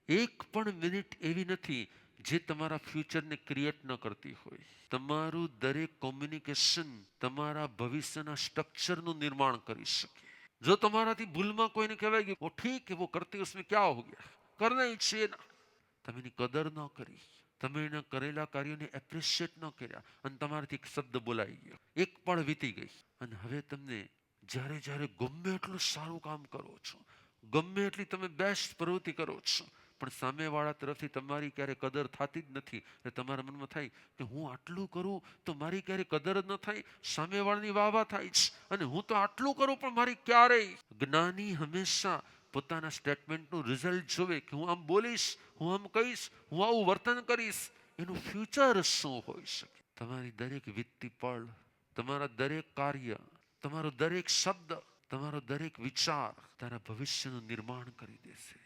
એક પણ મિનિટ એવી નથી જે તમારા ફ્યુચરને ક્રિએટ ન કરતી હોય. તમારું દરેક કોમ્યુનિકેશન તમારા ભવિષ્યના સ્ટ્રક્ચરનું નિર્માણ કરી શકે. જો તમારાથી ભૂલમાં કોઈને કહેવાય ગયું વો ઠીક है वो करते उसमें क्या हो गया, करना ही चाहिए ना, તમે એની કદર ન કરી, તમે એના કરેલા કાર્યોને એપ્રિશિએટ ન કર્યા અને તમારાથી એક શબ્દ બોલાઈ ગયો, એક પળ વીતી ગઈ અને હવે તમને જ્યારે જ્યારે ગમે એટલું સારું કામ કરો છો, ગમે એટલી તમે બેસ્ટ પ્રવૃત્તિ કરો છો, પણ સામેવાળા તરફથી તમારી ક્યારેય કદર થતી જ નથી. એટલે તમારા મનમાં થાય કે હું આટલું કરું તો મારી ક્યારેય કદર જ ન થાય, સામેવાળાની વાહ થાય છે, અને હું તો આટલું કરું પણ મારી ક્યારેય. જ્ઞાની હંમેશા પોતાના સ્ટેટમેન્ટનું રિઝલ્ટ જોવે કે હું આમ બોલીશ, હું આમ કહીશ, હું આવું વર્તન કરીશ, એનું ફ્યુચર શું હોઈ શકે. તમારી દરેક વીતતી પળ, તમારા દરેક કાર્ય, તમારો દરેક શબ્દ, તમારો દરેક વિચાર તારા ભવિષ્યનું નિર્માણ કરી દેશે.